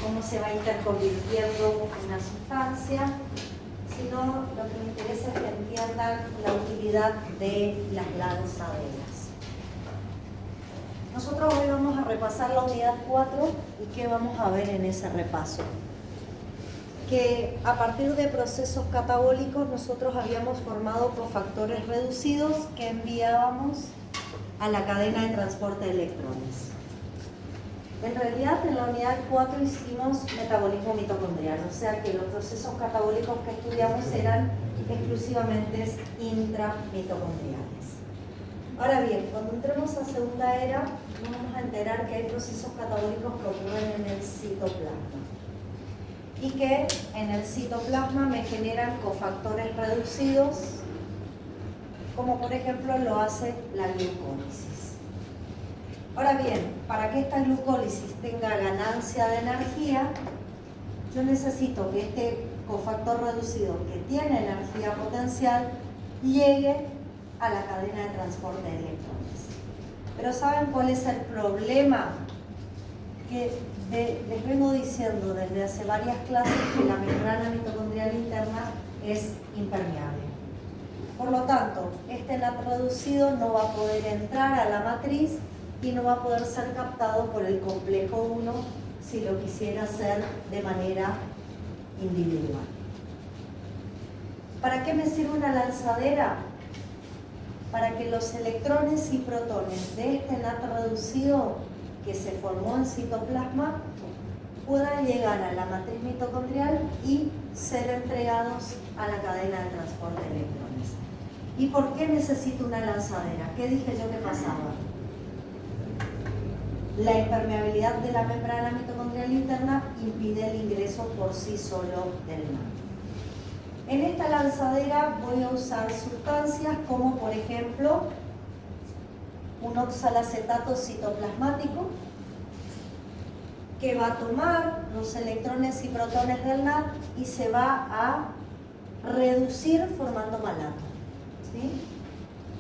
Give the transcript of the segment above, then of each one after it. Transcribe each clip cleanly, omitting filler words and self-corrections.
cómo se va interconvirtiendo una sustancia, sino lo que me interesa es que entiendan la utilidad de las lanzaderas. Nosotros hoy vamos a repasar la unidad 4 y ¿qué vamos a ver en ese repaso? Que a partir de procesos catabólicos nosotros habíamos formado cofactores reducidos que enviábamos a la cadena de transporte de electrones. En realidad en la unidad 4 hicimos metabolismo mitocondrial, o sea que los procesos catabólicos que estudiamos eran exclusivamente intramitocondriales. Ahora bien, cuando entremos a segunda era, nos vamos a enterar que hay procesos catabólicos que ocurren en el citoplasma y que en el citoplasma me generan cofactores reducidos, como por ejemplo lo hace la glucólisis. Ahora bien, para que esta glucólisis tenga ganancia de energía, yo necesito que este cofactor reducido que tiene energía potencial llegue a la cadena de transporte de electrones. Pero ¿saben cuál es el problema? Que les vengo diciendo desde hace varias clases que la membrana mitocondrial interna es impermeable. Por lo tanto, este NAT reducido no va a poder entrar a la matriz y no va a poder ser captado por el complejo 1 si lo quisiera hacer de manera individual. ¿Para qué me sirve una lanzadera? Para que los electrones y protones de este NAT reducido que se formó en citoplasma puedan llegar a la matriz mitocondrial y ser entregados a la cadena de transporte de electrones. ¿Y por qué necesito una lanzadera? ¿Qué dije yo que pasaba? La impermeabilidad de la membrana mitocondrial interna impide el ingreso por sí solo del NAT. En esta lanzadera voy a usar sustancias como por ejemplo un oxalacetato citoplasmático que va a tomar los electrones y protones del NAT y se va a reducir formando malato. ¿Sí?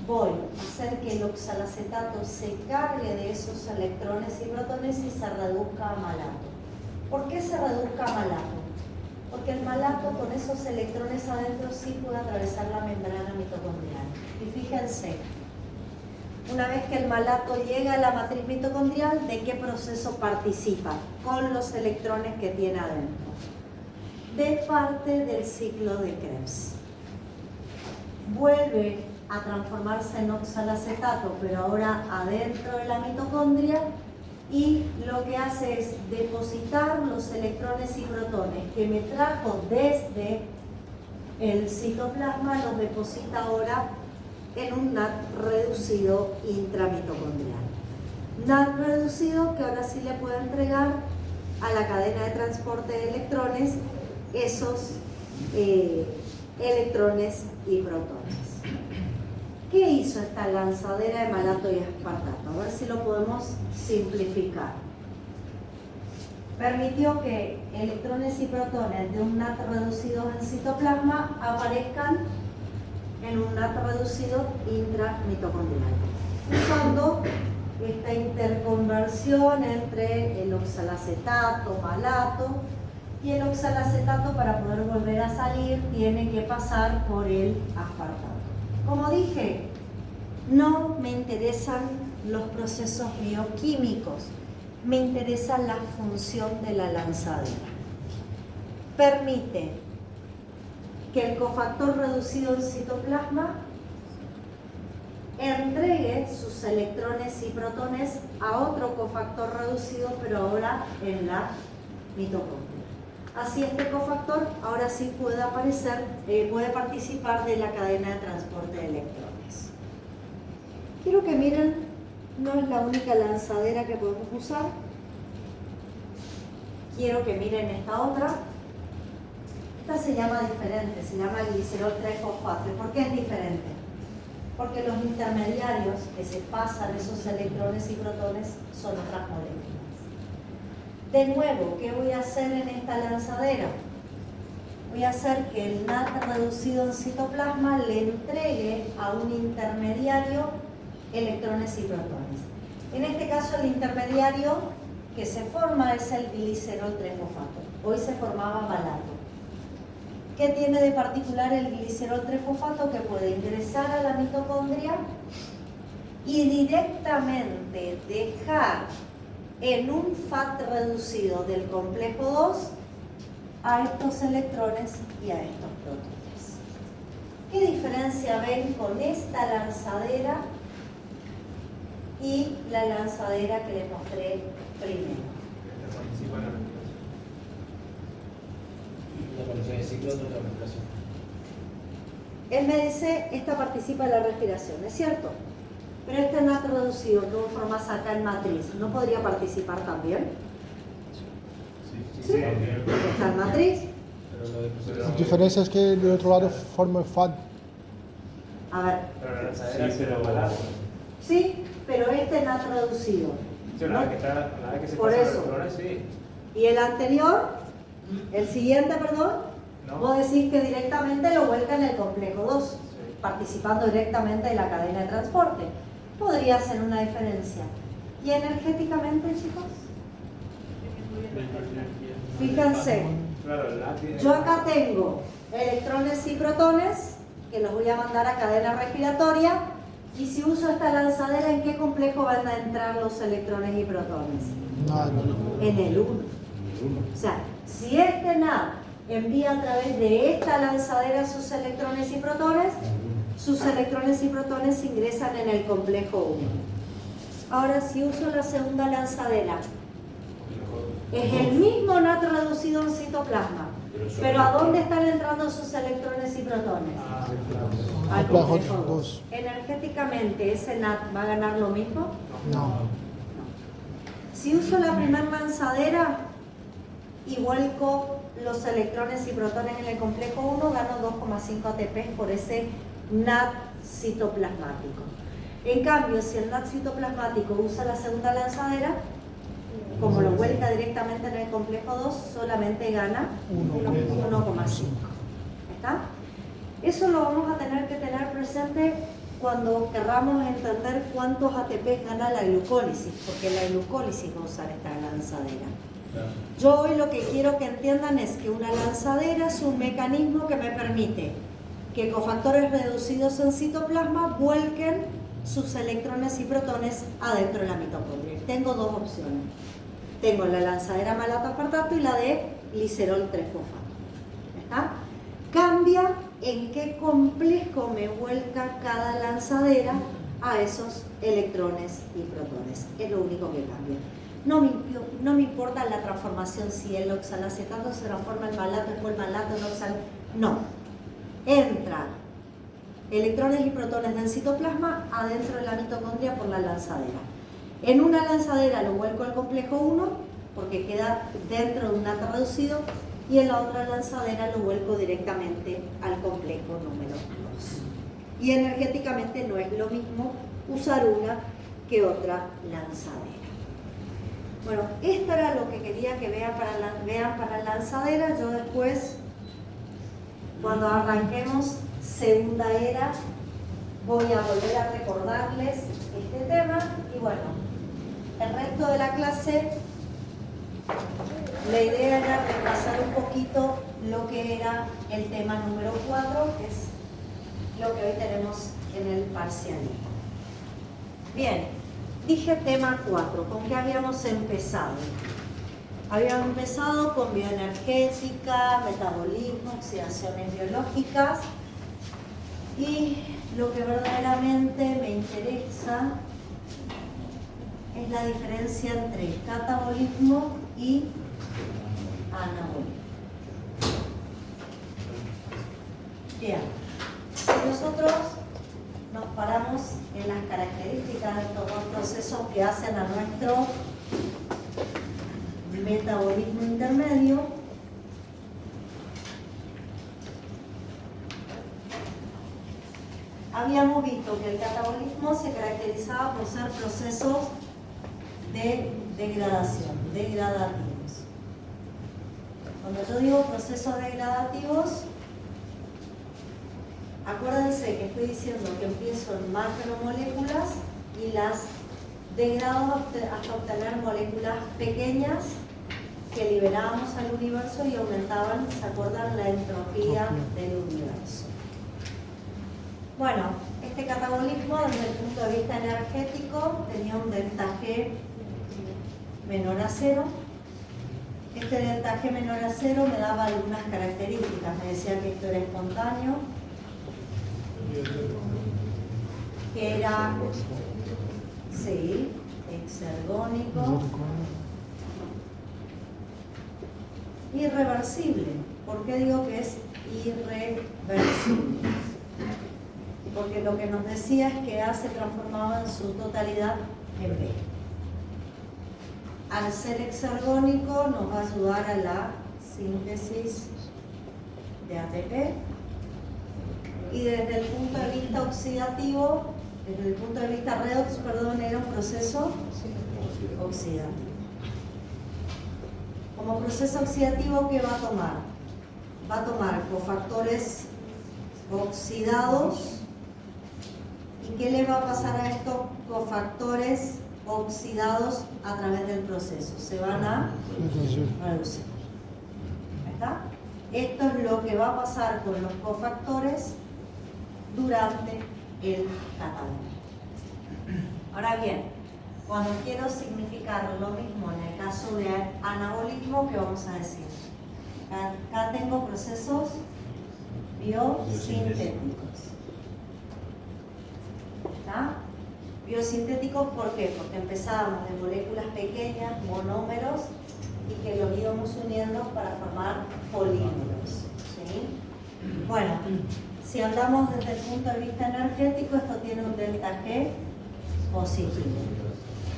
Voy a hacer que el oxalacetato se cargue de esos electrones y protones y se reduzca a malato. ¿Por qué se reduzca a malato? Porque el malato con esos electrones adentro sí puede atravesar la membrana mitocondrial. Y fíjense, una vez que el malato llega a la matriz mitocondrial, ¿de qué proceso participa? Con los electrones que tiene adentro. De parte del ciclo de Krebs. Vuelve a transformarse en oxalacetato, pero ahora adentro de la mitocondria, y lo que hace es depositar los electrones y protones que me trajo desde el citoplasma, los deposita ahora en un NAT reducido intramitocondrial. NAT reducido que ahora sí le puedo entregar a la cadena de transporte de electrones esos electrones y protones. ¿Qué hizo esta lanzadera de malato y aspartato? A ver si lo podemos simplificar. Permitió que electrones y protones de un NAT reducido en citoplasma aparezcan en un NAT reducido intramitocondrial, usando esta interconversión entre el oxalacetato, malato, y el oxalacetato para poder volver a salir tiene que pasar por el aspartato. Como dije, no me interesan los procesos bioquímicos, me interesa la función de la lanzadera. Permite que el cofactor reducido en citoplasma entregue sus electrones y protones a otro cofactor reducido, pero ahora en la mitocondria. Así este cofactor ahora sí puede aparecer, puede participar de la cadena de transporte de electrones. Quiero que miren, no es la única lanzadera que podemos usar. Quiero que miren esta otra. Esta se llama diferente, se llama glicerol 3-fosfato. ¿Por qué es diferente? Porque los intermediarios que se pasan esos electrones y protones son otras moléculas. De nuevo, ¿qué voy a hacer en esta lanzadera? Voy a hacer que el NAT reducido en citoplasma le entregue a un intermediario electrones y protones. En este caso el intermediario que se forma es el glicerol 3-fosfato. Hoy se formaba malato. ¿Qué tiene de particular el glicerol 3-fosfato? Que puede ingresar a la mitocondria y directamente dejar en un FAT reducido del complejo 2 a estos electrones y a estos protones. ¿Qué diferencia ven con esta lanzadera y la lanzadera que les mostré primero? La aparición de ciclos de la respiración. Él me dice, esta participa en la respiración, ¿es cierto? Pero este NAT reducido que vos formás acá en matriz, ¿no podría participar también? Sí. Está en matriz. La diferencia es que del otro lado forma el FAD. A ver. Pero la lanzadera sí, pero malato. Sí, pero este NAT reducido. Sí, una vez que se Por pasa eso. los electrones, sí. Y el anterior, el siguiente, perdón, No. vos decís que directamente lo vuelca en el complejo 2, Sí. participando directamente de la cadena de transporte. Podría ser una diferencia. ¿Y energéticamente, chicos? Fíjense, Claro, el NAT tiene... yo acá tengo electrones y protones que los voy a mandar a cadena respiratoria, y si uso esta lanzadera, ¿en qué complejo van a entrar los electrones y protones? En el 1. O sea, si este NAT envía a través de esta lanzadera sus electrones y protones ingresan en el complejo 1. Ahora, si uso la segunda lanzadera, es el mismo NAT reducido en citoplasma, pero ¿a dónde están entrando sus electrones y protones? Al complejo 2. Energéticamente, ¿ese NAT va a ganar lo mismo? No. Si uso la primera lanzadera y vuelco los electrones y protones en el complejo 1, gano 2,5 ATP por ese NAT citoplasmático. En cambio, si el NAT citoplasmático usa la segunda lanzadera, como lo vuelca directamente en el complejo 2, solamente gana 1,5. ¿Está? Eso lo vamos a tener que tener presente cuando querramos entender cuántos ATP gana la glucólisis, porque la glucólisis va a usar esta lanzadera. Yo hoy lo que quiero que entiendan es que una lanzadera es un mecanismo que me permite que cofactores reducidos en citoplasma vuelquen sus electrones y protones adentro de la mitocondria. Tengo dos opciones. Tengo la lanzadera malato-aspartato y la de glicerol 3-fosfato. ¿Está? Cambia en qué complejo me vuelca cada lanzadera a esos electrones y protones. Es lo único que cambia. No me importa la transformación, si el oxalacetato se transforma en malato, después el malato en oxalato. No. Entran electrones y protones del citoplasma adentro de la mitocondria por la lanzadera. En una lanzadera lo vuelco al complejo 1 porque queda dentro de un NAT reducido, y en la otra lanzadera lo vuelco directamente al complejo número 2. Y energéticamente no es lo mismo usar una que otra lanzadera. Bueno, esto era lo que quería que vean para la lanzadera. Yo después, cuando arranquemos segunda era, voy a volver a recordarles este tema. Y bueno, el resto de la clase, la idea era repasar un poquito lo que era el tema número 4, que es lo que hoy tenemos en el parcialismo. Bien, dije tema 4, ¿con qué habíamos empezado? Habíamos empezado con bioenergética, metabolismo, oxidaciones biológicas, y lo que verdaderamente me interesa es la diferencia entre catabolismo y anabolismo. Bien, si nosotros nos paramos en las características de estos dos procesos que hacen a nuestro metabolismo intermedio, habíamos visto que el catabolismo se caracterizaba por ser procesos de degradación, degradativos. Cuando yo digo procesos degradativos, acuérdense que estoy diciendo que empiezo en macromoléculas y las degradados hasta obtener moléculas pequeñas que liberábamos al universo y aumentaban, ¿se acuerdan?, la entropía del universo. Bueno, este catabolismo desde el punto de vista energético tenía un delta G menor a 0. Este delta G menor a 0 me daba algunas características. Me decía que esto era espontáneo, que era, sí, exergónico, irreversible. ¿Por qué digo que es irreversible? Porque lo que nos decía es que A se transformaba en su totalidad en B. Al ser exergónico nos va a ayudar a la síntesis de ATP. Y desde el punto de vista oxidativo, desde el punto de vista redox, perdón, era un proceso oxidativo. Como proceso oxidativo, ¿qué va a tomar? Va a tomar cofactores oxidados. ¿Y qué le va a pasar a estos cofactores oxidados a través del proceso? Se van a reducir. ¿Está? Esto es lo que va a pasar con los cofactores durante el catabolismo. Ahora bien, cuando quiero significar lo mismo en el caso de anabolismo, ¿qué vamos a decir? Acá tengo procesos biosintéticos. ¿Está? Biosintéticos, ¿por qué? Porque empezábamos de moléculas pequeñas, monómeros, y que los íbamos uniendo para formar polímeros. ¿Sí? Bueno, si hablamos desde el punto de vista energético, esto tiene un delta G positivo.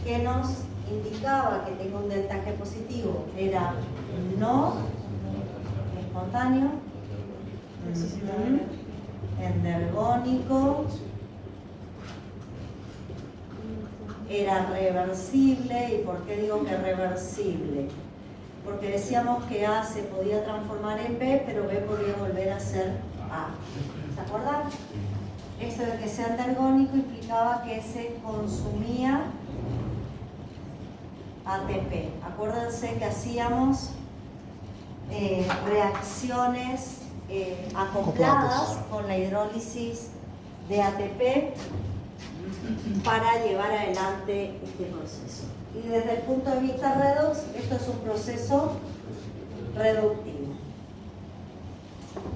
¿Qué nos indicaba que tenga un delta G positivo? Era no espontáneo, endergónico, era reversible. ¿Y por qué digo que reversible? Porque decíamos que A se podía transformar en B, pero B podía volver a ser A. ¿Se acuerdan? Esto de que sea endergónico implicaba que se consumía ATP. Acuérdense que hacíamos reacciones acopladas con la hidrólisis de ATP para llevar adelante este proceso. Y desde el punto de vista redox, esto es un proceso reductivo.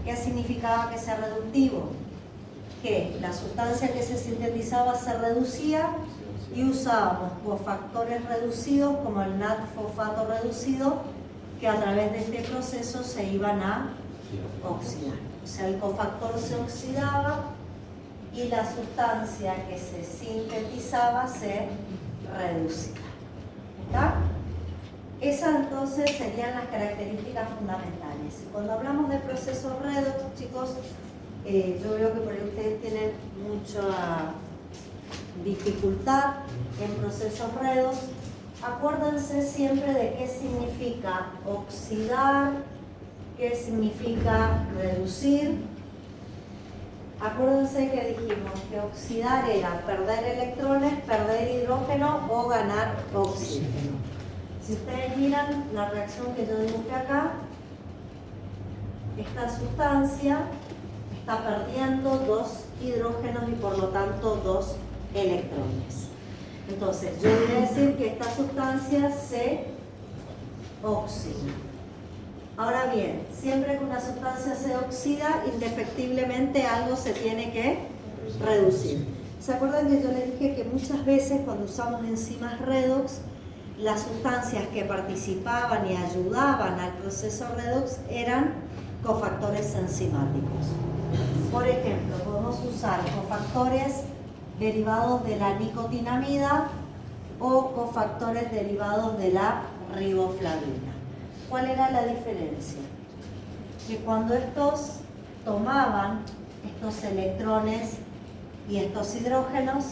¿Qué significaba que sea reductivo? Que la sustancia que se sintetizaba se reducía y usábamos cofactores reducidos como el NAD-fosfato reducido, que a través de este proceso se iban a oxidar. O sea, el cofactor se oxidaba y la sustancia que se sintetizaba se reducía. ¿Está? Esas entonces serían las características fundamentales. Y cuando hablamos de procesos redox, chicos, yo veo que por ahí ustedes tienen mucha dificultad en procesos redox. Acuérdense siempre de qué significa oxidar, qué significa reducir. Acuérdense que dijimos que oxidar era perder electrones, perder hidrógeno o ganar oxígeno. Si ustedes miran la reacción que yo dibujé acá, esta sustancia está perdiendo 2 hidrógenos y por lo tanto 2 electrones. Entonces, yo voy a decir que esta sustancia se oxida. Ahora bien, siempre que una sustancia se oxida, indefectiblemente algo se tiene que reducir. ¿Se acuerdan que yo les dije que muchas veces cuando usamos enzimas redox, las sustancias que participaban y ayudaban al proceso redox eran cofactores enzimáticos? Por ejemplo, podemos usar cofactores derivados de la nicotinamida o cofactores derivados de la riboflavina. ¿Cuál era la diferencia? Que cuando estos tomaban estos electrones y estos hidrógenos,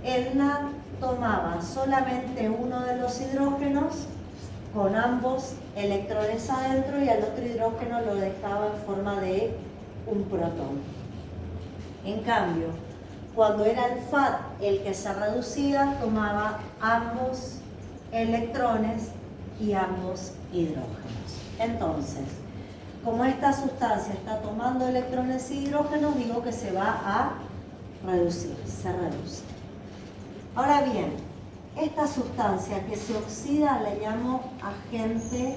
el NAD tomaba solamente uno de los hidrógenos con ambos electrones adentro y al otro hidrógeno lo dejaba en forma de un protón. En cambio, Cuando era el FAT el que se reducía, tomaba ambos electrones y ambos hidrógenos. Entonces, como esta sustancia está tomando electrones y hidrógenos, digo que se va a reducir, se reduce. Ahora bien, esta sustancia que se oxida la llamo agente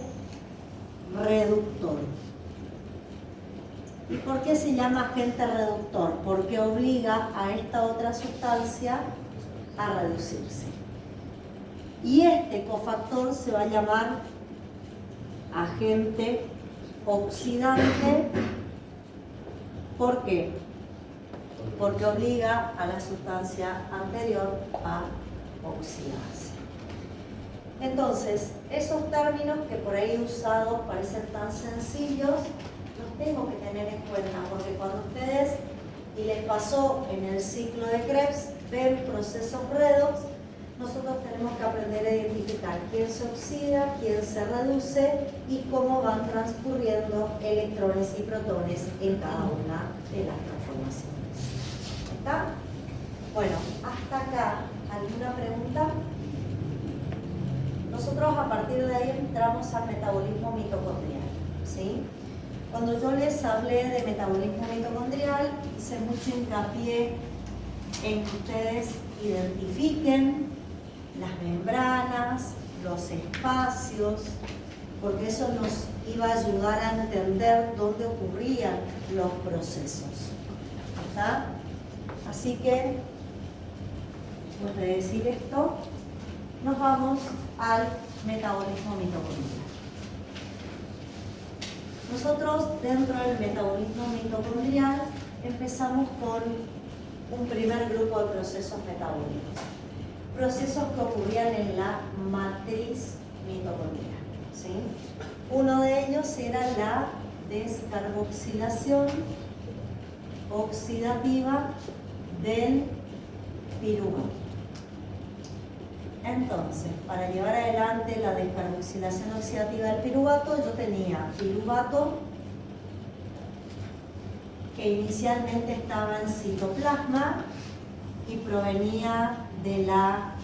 reductor. ¿Y por qué se llama agente reductor? Porque obliga a esta otra sustancia a reducirse. Y este cofactor se va a llamar agente oxidante. ¿Por qué? Porque obliga a la sustancia anterior a oxidarse. Entonces, esos términos que por ahí usados parecen tan sencillos, los tengo que tener en cuenta, porque cuando ustedes, y les pasó en el ciclo de Krebs, ven procesos redox, nosotros tenemos que aprender a identificar quién se oxida, quién se reduce y cómo van transcurriendo electrones y protones en cada una de las transformaciones. ¿Está? Bueno, hasta acá, ¿alguna pregunta? Nosotros a partir de ahí entramos al metabolismo mitocondrial, ¿sí? Cuando yo les hablé de metabolismo mitocondrial, hice mucho hincapié en que ustedes identifiquen las membranas, los espacios, porque eso nos iba a ayudar a entender dónde ocurrían los procesos. ¿Está? Así que, después de decir esto, nos vamos al metabolismo mitocondrial. Nosotros, dentro del metabolismo mitocondrial, empezamos con un primer grupo de procesos metabólicos. Procesos que ocurrían en la matriz mitocondrial, ¿sí? Uno de ellos era la descarboxilación oxidativa del piruvato. Entonces, para llevar adelante la descarboxilación oxidativa del piruvato, yo tenía piruvato que inicialmente estaba en citoplasma y provenía de la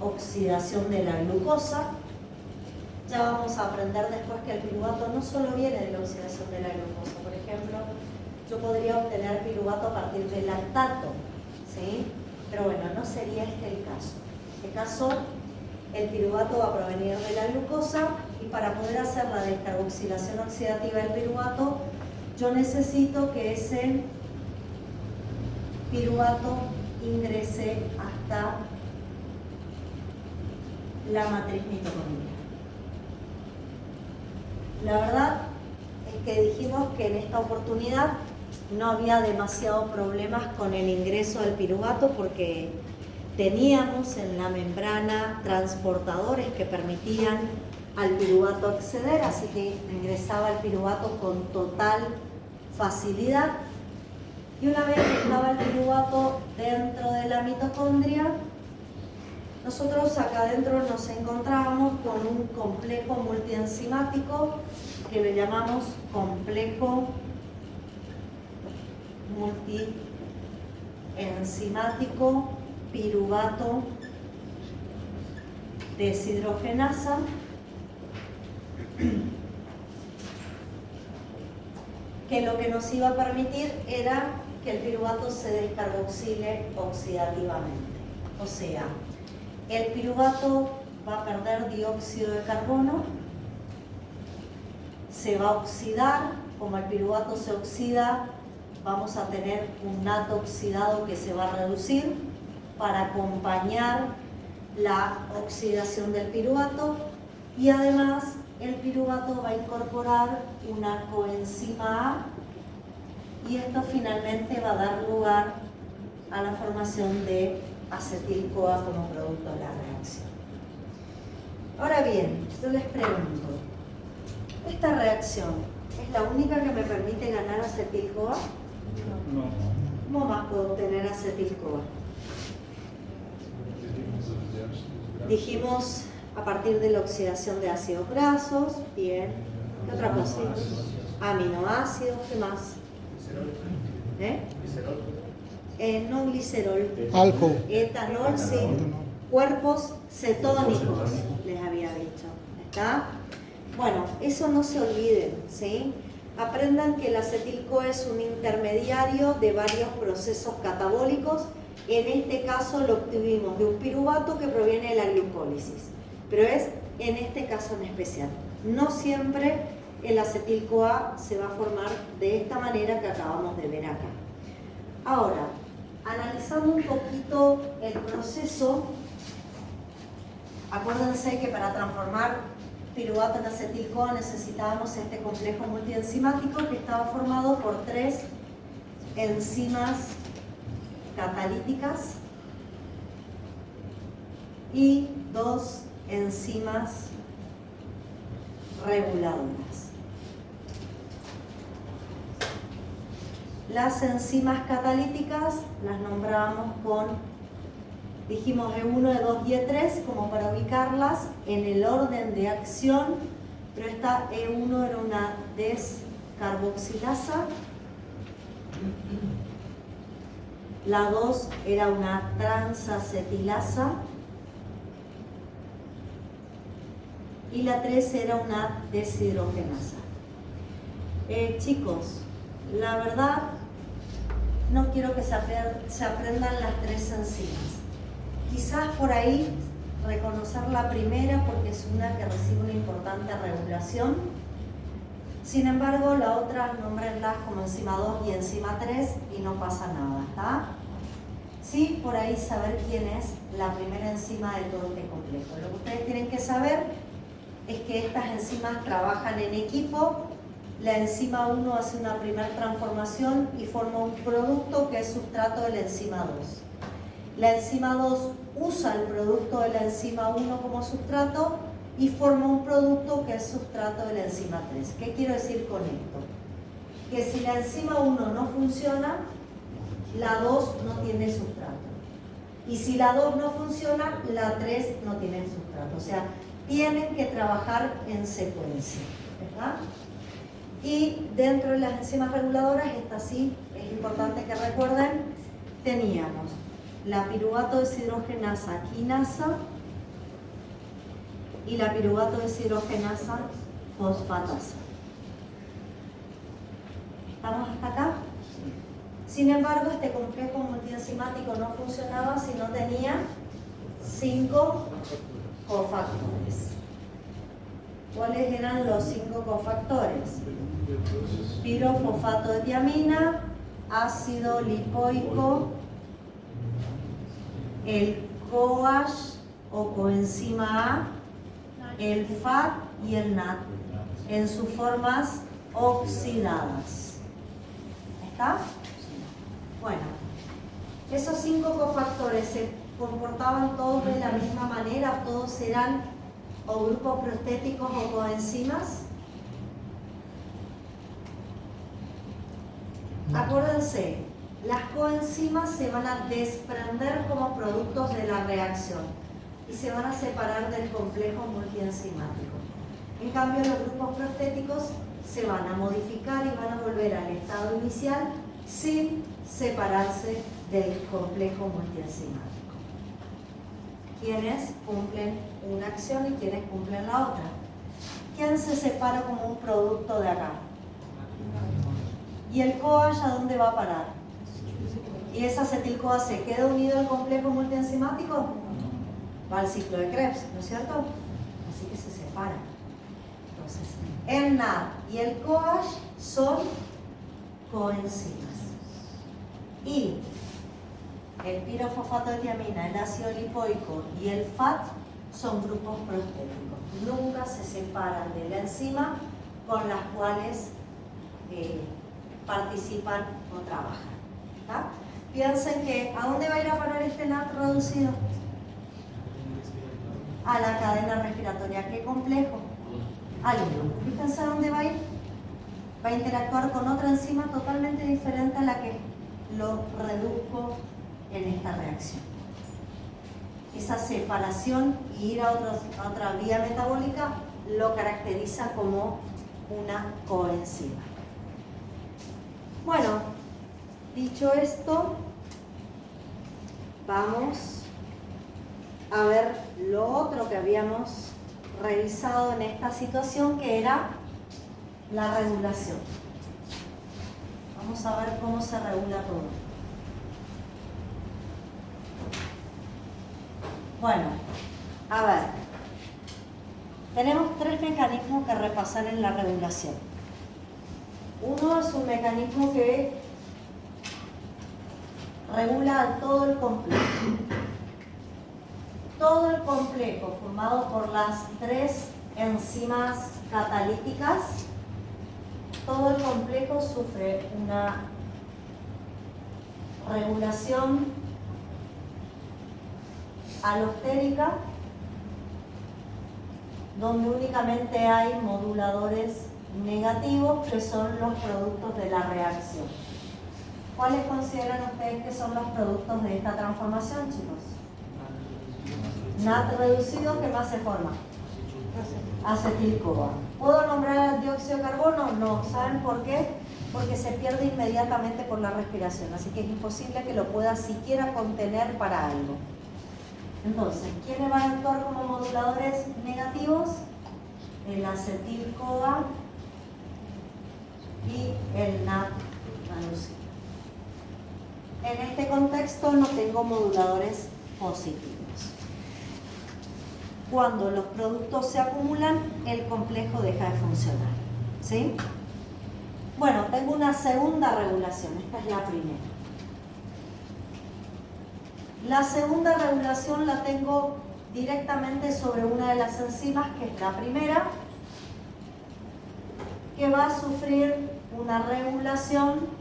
oxidación de la glucosa. Ya vamos a aprender después que el piruvato no solo viene de la oxidación de la glucosa. Por ejemplo, yo podría obtener piruvato a partir del lactato, ¿sí? Pero bueno, no sería este el caso. En este caso, el piruvato va a provenir de la glucosa y para poder hacer la descarboxilación oxidativa del piruvato, yo necesito que ese piruvato ingrese hasta la matriz mitocondrial. La verdad es que dijimos que en esta oportunidad no había demasiados problemas con el ingreso del piruvato porque teníamos en la membrana transportadores que permitían al piruvato acceder, así que ingresaba el piruvato con total facilidad. Y una vez que estaba el piruvato dentro de la mitocondria, nosotros acá adentro nos encontrábamos con un complejo multienzimático que le llamamos complejo multienzimático piruvato deshidrogenasa, que lo que nos iba a permitir era que el piruvato se descarboxile oxidativamente. O sea, el piruvato va a perder dióxido de carbono, se va a oxidar, como el piruvato se oxida, vamos a tener un nato oxidado que se va a reducir para acompañar la oxidación del piruvato y además el piruvato va a incorporar una coenzima A y esto finalmente va a dar lugar a la formación de acetil-CoA como producto de la reacción. Ahora bien, yo les pregunto, ¿esta reacción es la única que me permite ganar acetil-CoA? No. ¿Cómo más puedo obtener acetil-CoA? Dijimos a partir de la oxidación de ácidos grasos, bien. ¿Qué otra cosa? Aminoácidos, ¿qué más? No glicerol. Alcohol. Etanol, sí. Cuerpos cetónicos, les había dicho. ¿Está? Bueno, eso no se olviden, ¿sí? Aprendan que el acetil-CoA es un intermediario de varios procesos catabólicos. En este caso lo obtuvimos de un piruvato que proviene de la glucólisis, pero es en este caso en especial. No siempre el acetil-CoA se va a formar de esta manera que acabamos de ver acá. Ahora, analizando un poquito el proceso, acuérdense que para transformar piruvato en acetil-CoA necesitábamos este complejo multienzimático que estaba formado por 3 enzimas catalíticas y 2 enzimas reguladoras. Las enzimas catalíticas las nombramos con, dijimos E1, E2 y E3 como para ubicarlas en el orden de acción, pero esta E1 era una descarboxilasa, la 2 era una transacetilasa y la 3 era una deshidrogenasa. Chicos, la verdad no quiero que se aprendan las 3 enzimas. Quizás por ahí reconocer la primera porque es una que recibe una importante regulación. Sin embargo, la otra nómbrenlas como enzima 2 y enzima 3 y no pasa nada, ¿está? Sí, por ahí saber quién es la primera enzima de todo este complejo. Lo que ustedes tienen que saber es que estas enzimas trabajan en equipo. La enzima 1 hace una primera transformación y forma un producto que es sustrato de la enzima 2. La enzima 2 usa el producto de la enzima 1 como sustrato y forma un producto que es sustrato de la enzima 3. ¿Qué quiero decir con esto? Que si la enzima 1 no funciona, la 2 no tiene sustrato. Y si la 2 no funciona, la 3 no tiene sustrato. O sea, tienen que trabajar en secuencia, ¿verdad? Y dentro de las enzimas reguladoras, esta sí es importante que recuerden, teníamos la piruvato deshidrogenasa quinasa y la piruvato deshidrogenasa fosfatasa. ¿Estamos hasta acá? Sin embargo, este complejo multienzimático no funcionaba si no tenía 5 cofactores. ¿Cuáles eran los 5 cofactores? Pirofosfato de tiamina, ácido lipoico, el CoASH o coenzima A, el FAT y el NAT en sus formas oxidadas. ¿Está? Bueno, esos 5 cofactores se comportaban todos de la misma manera, todos eran o grupos prostéticos o coenzimas. Acuérdense, las coenzimas se van a desprender como productos de la reacción y se van a separar del complejo multienzimático. En cambio, los grupos prostéticos se van a modificar y van a volver al estado inicial sin separarse del complejo multienzimático. ¿Quiénes cumplen una acción y quiénes cumplen la otra? ¿Quién se separa como un producto de acá? ¿Y el CoASH a dónde va a parar? ¿Y ese acetil-CoA se queda unido al complejo multienzimático? Va al ciclo de Krebs, ¿no es cierto? Así que se separa. Entonces, el NAD y el CoASH son coenzimas. Y el pirofosfato de tiamina, el ácido lipoico y el FAT son grupos prostéticos. Nunca se separan de la enzima con las cuales participan o trabajan. ¿Está? Piensen que, ¿a dónde va a ir a parar este NAT reducido? A la cadena respiratoria. ¿Qué complejo? Al hilo. Fíjense a dónde va a ir. Va a interactuar con otra enzima totalmente diferente a la que lo redujo en esta reacción. Esa separación y ir a otra vía metabólica lo caracteriza como una coenzima. Bueno, dicho esto, vamos a ver lo otro que habíamos revisado en esta situación, que era la regulación. Vamos a ver cómo se regula todo. Bueno, a ver, tenemos tres mecanismos que repasar en la regulación. Uno es un mecanismo que regula todo el complejo. Todo el complejo formado por las tres enzimas catalíticas, todo el complejo sufre una regulación alostérica, donde únicamente hay moduladores negativos, que son los productos de la reacción. ¿Cuáles consideran ustedes que son los productos de esta transformación, chicos? NAT reducido, ¿qué más se forma? Acetil-CoA. ¿Puedo nombrar el dióxido de carbono? No. ¿Saben por qué? Porque se pierde inmediatamente por la respiración, así que es imposible que lo pueda siquiera contener para algo. Entonces, ¿quiénes van a actuar como moduladores negativos? El acetil-CoA y el NAT reducido. En este contexto no tengo moduladores positivos. Cuando los productos se acumulan, el complejo deja de funcionar. ¿Sí? Bueno, tengo una segunda regulación. Esta es la primera. La segunda regulación la tengo directamente sobre una de las enzimas, que es la primera, que va a sufrir una regulación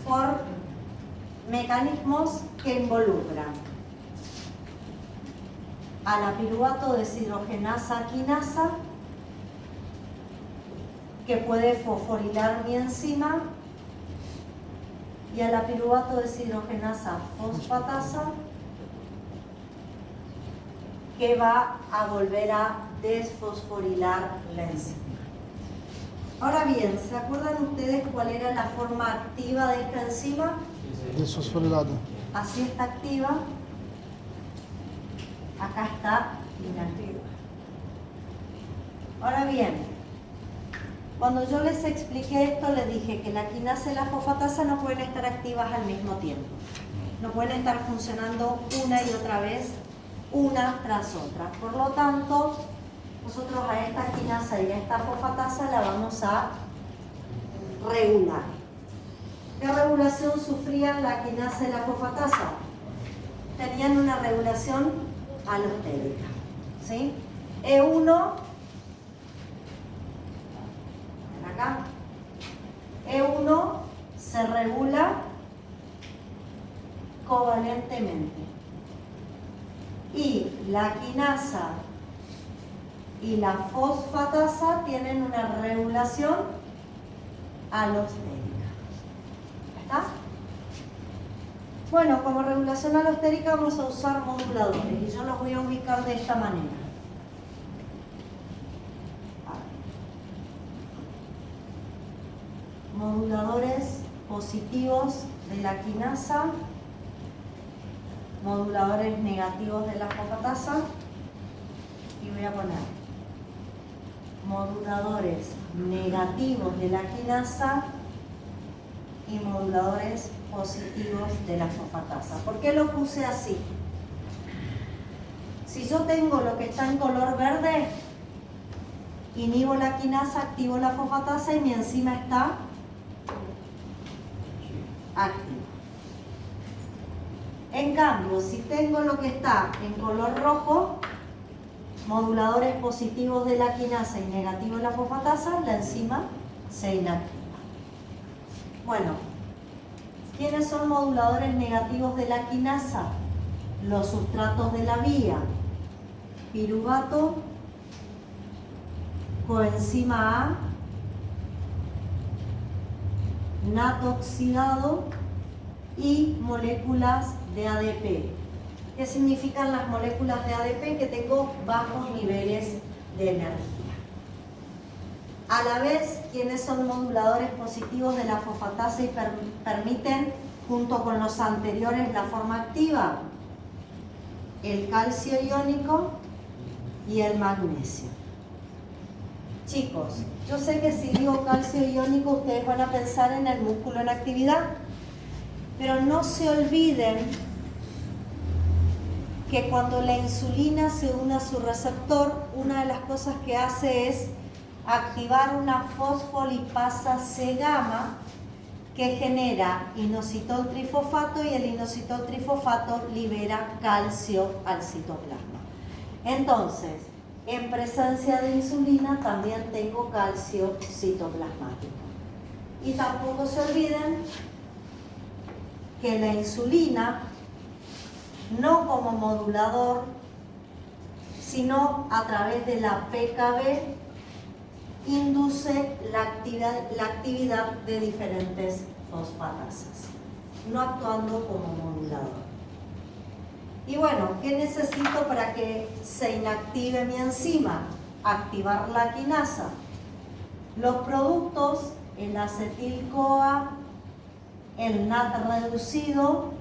por mecanismos que involucran a la piruvato deshidrogenasa quinasa, que puede fosforilar mi enzima, y a la piruvato deshidrogenasa fosfatasa, que va a volver a desfosforilar la enzima. Ahora bien, ¿se acuerdan ustedes cuál era la forma activa de esta enzima? Desfosforilado. Así está activa. Acá está inactiva. Ahora bien, cuando yo les expliqué esto, les dije que la quinasa y la fosfatasa no pueden estar activas al mismo tiempo. No pueden estar funcionando una y otra vez, una tras otra. Por lo tanto, nosotros a esta quinasa y a esta fosfatasa la vamos a regular. ¿Qué regulación sufrían la quinasa y la fosfatasa? Tenían una regulación alostérica. ¿Sí? E1, ven acá, E1 se regula covalentemente. Y la quinasa y la fosfatasa tienen una regulación alostérica. ¿Está? Bueno, como regulación alostérica vamos a usar moduladores y yo los voy a ubicar de esta manera. Moduladores positivos de la quinasa, moduladores negativos de la fosfatasa, y voy a poner moduladores negativos de la quinasa y moduladores positivos de la fosfatasa. ¿Por qué lo puse así? Si yo tengo lo que está en color verde, inhibo la quinasa, activo la fosfatasa y mi enzima está activa. En cambio, si tengo lo que está en color rojo, moduladores positivos de la quinasa y negativos de la fosfatasa, la enzima se inactiva. Bueno, ¿quiénes son moduladores negativos de la quinasa? Los sustratos de la vía: piruvato, coenzima A, NAT oxidado y moléculas de ADP. ¿Qué significan las moléculas de ADP? Que tengo bajos niveles de energía. A la vez, ¿quiénes son moduladores positivos de la fosfatasa y permiten, junto con los anteriores, la forma activa? El calcio iónico y el magnesio. Chicos, yo sé que si digo calcio iónico ustedes van a pensar en el músculo en actividad, pero no se olviden que cuando la insulina se une a su receptor, una de las cosas que hace es activar una fosfolipasa C-gamma que genera inositol trifosfato, y el inositol trifosfato libera calcio al citoplasma. Entonces, en presencia de insulina también tengo calcio citoplasmático. Y tampoco se olviden que la insulina, no como modulador, sino a través de la PKB, induce la actividad de diferentes fosfatasas, no actuando como modulador. Y bueno, ¿qué necesito para que se inactive mi enzima? Activar la quinasa. Los productos, el acetil-CoA, el NAT reducido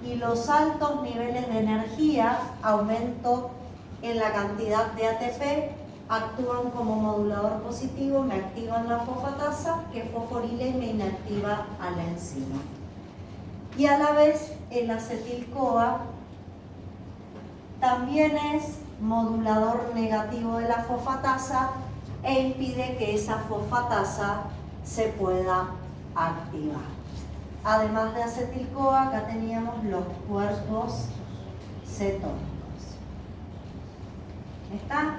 y los altos niveles de energía, aumento en la cantidad de ATP, actúan como modulador positivo, me activan la fosfatasa que fosforila y me inactiva a la enzima. Y a la vez el acetil-CoA también es modulador negativo de la fosfatasa e impide que esa fosfatasa se pueda activar. Además de acetil-CoA, acá teníamos los cuerpos cetónicos. ¿Está?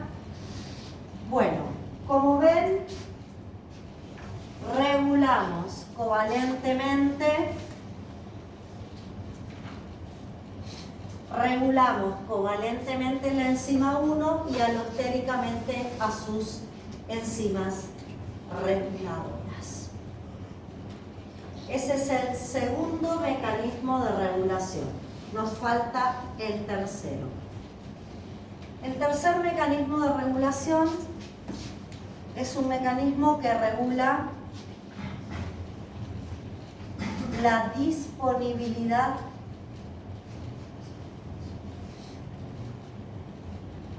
Bueno, como ven, regulamos covalentemente la enzima 1 y alostéricamente a sus enzimas reguladoras. Ese es el segundo mecanismo de regulación. Nos falta el tercero. El tercer mecanismo de regulación es un mecanismo que regula la disponibilidad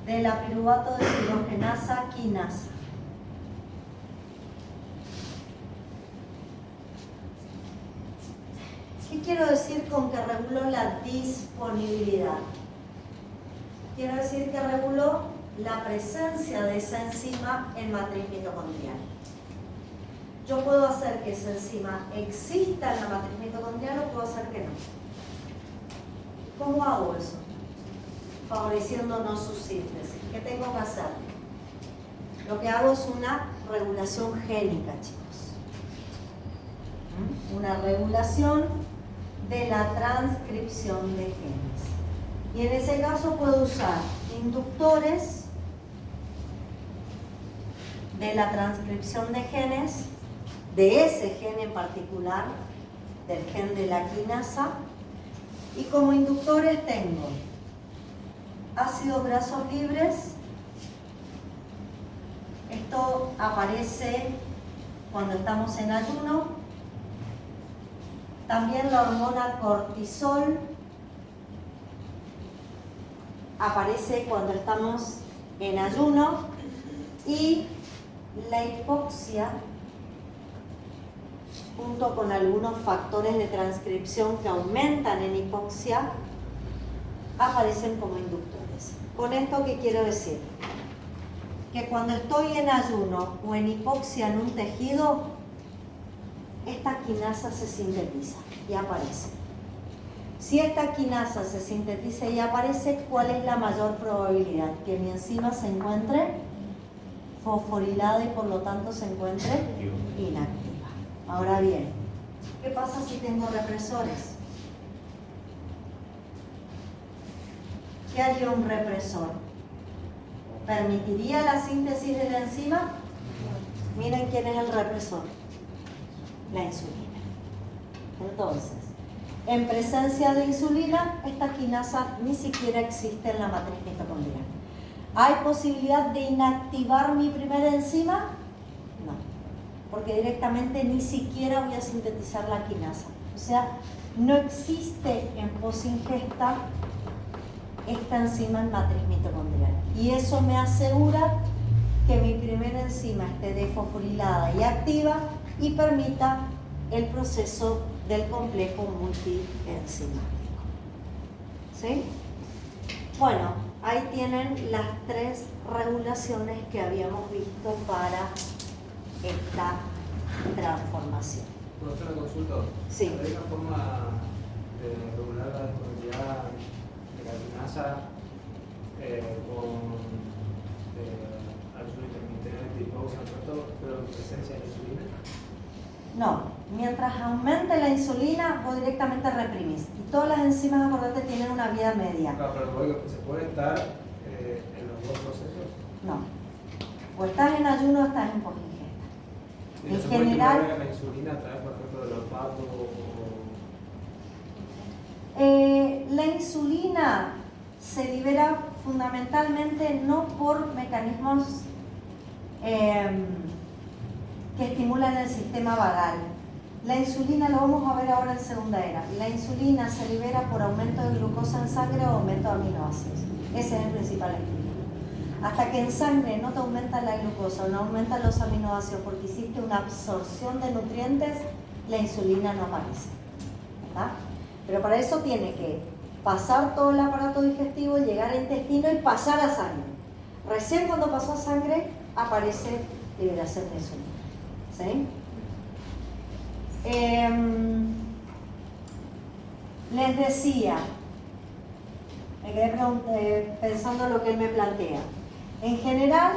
de la piruvato deshidrogenasa quinasa. ¿Qué quiero decir con que reguló la disponibilidad? Quiero decir que reguló la presencia de esa enzima en matriz mitocondrial. Yo puedo hacer que esa enzima exista en la matriz mitocondrial o puedo hacer que no. ¿Cómo hago eso? Favoreciendo no su síntesis. ¿Qué tengo que hacer? Lo que hago es una regulación génica, chicos. Una regulación de la transcripción de genes. Y en ese caso puedo usar inductores de la transcripción de genes, de ese gen en particular, del gen de la quinasa, y como inductores tengo ácidos grasos libres. Esto aparece cuando estamos en ayuno. También la hormona cortisol aparece cuando estamos en ayuno, y la hipoxia, junto con algunos factores de transcripción que aumentan en hipoxia, aparecen como inductores. ¿Con esto qué quiero decir? Que cuando estoy en ayuno o en hipoxia en un tejido, esta quinasa se sintetiza y aparece. Si esta quinasa se sintetiza y aparece, ¿cuál es la mayor probabilidad? Que mi enzima se encuentre fosforilada y por lo tanto se encuentre inactiva. Ahora bien, ¿qué pasa si tengo represores? ¿Qué haría un represor? ¿Permitiría la síntesis de la enzima? Miren quién es el represor. La insulina. Entonces, en presencia de insulina, esta quinasa ni siquiera existe en la matriz mitocondrial. ¿Hay posibilidad de inactivar mi primera enzima? No, porque directamente ni siquiera voy a sintetizar la quinasa. O sea, no existe en posingesta esta enzima en matriz mitocondrial. Y eso me asegura que mi primera enzima esté desfosforilada y activa y permita el proceso del complejo multienzimático. ¿Sí? Bueno, ahí tienen las 3 regulaciones que habíamos visto para esta transformación. ¿Puedo hacer una consulta? Sí. ¿Hay una forma de regular la disponibilidad de la quinasa con ayuno intermitente y pausa en rato, pero en presencia de insulina? No, mientras aumente la insulina, vos directamente reprimís. Y todas las enzimas, acordate, tienen una vida media. Claro, pero ¿se puede estar en los 2 procesos? No. O estás en ayuno o estás en posingesta. ¿Y no En se puede general, estimular la insulina a través, por ejemplo, del olfato la insulina se libera fundamentalmente no por mecanismos que estimulan el sistema vagal. La insulina, lo vamos a ver ahora en segunda era, la insulina se libera por aumento de glucosa en sangre o aumento de aminoácidos. Ese es el principal estudio. Hasta que en sangre no te aumenta la glucosa, no aumentan los aminoácidos porque hiciste una absorción de nutrientes, la insulina no aparece. ¿Verdad? Pero para eso tiene que pasar todo el aparato digestivo, llegar al intestino y pasar a sangre. Recién cuando pasó a sangre aparece liberación de insulina. ¿Sí? Les decía, me quedé pensando en lo que él me plantea. En general,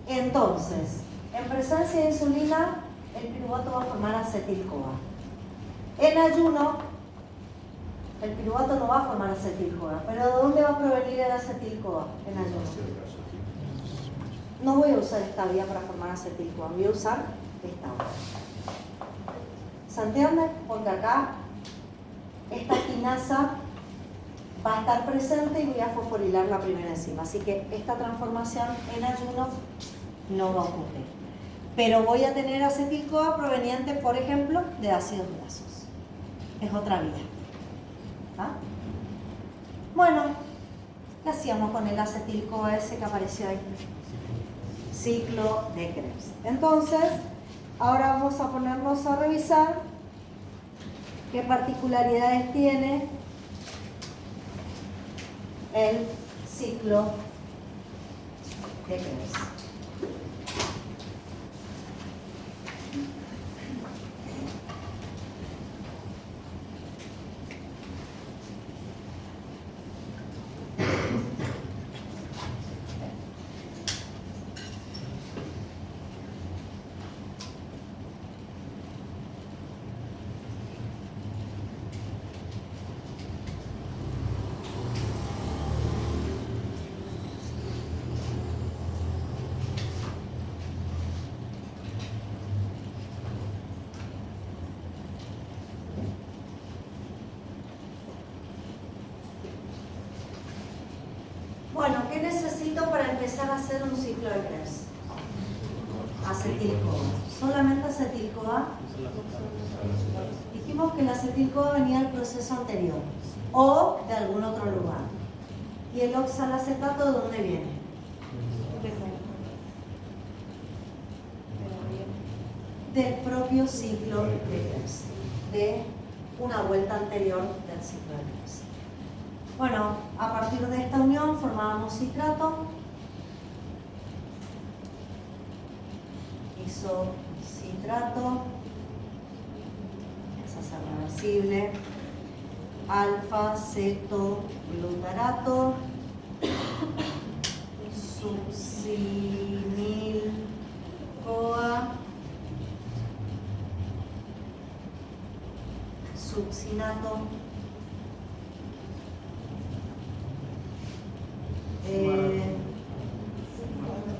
entonces, en presencia de insulina, el piruvato va a formar acetil-CoA. En ayuno, el piruvato no va a formar acetil-CoA, pero ¿de dónde va a provenir el acetil-CoA en ayuno? No voy a usar esta vía para formar acetil-CoA, voy a usar esta otra. ¿Se entiende? Porque acá esta quinasa va a estar presente y voy a fosforilar la primera enzima. Así que esta transformación en ayuno no va a ocurrir. Pero voy a tener acetil-CoA proveniente, por ejemplo, de ácidos grasos. Es otra vía. ¿Ah? Bueno, ¿qué hacíamos con el acetil-CoA ese que apareció ahí? Ciclo de Krebs. Entonces, ahora vamos a ponernos a revisar qué particularidades tiene el ciclo de Krebs. Bueno, ¿qué necesito para empezar a hacer un ciclo de Krebs? Acetil-CoA. ¿Solamente acetil-CoA? Dijimos que el acetil-CoA venía del proceso anterior o de algún otro lugar. ¿Y el oxalacetato de dónde viene? Del propio ciclo de Krebs, de una vuelta anterior del ciclo de Krebs. Bueno, a partir de esta unión formábamos citrato, isocitrato, es reversible, alfa-cetoglutarato, succinil-CoA, succinato,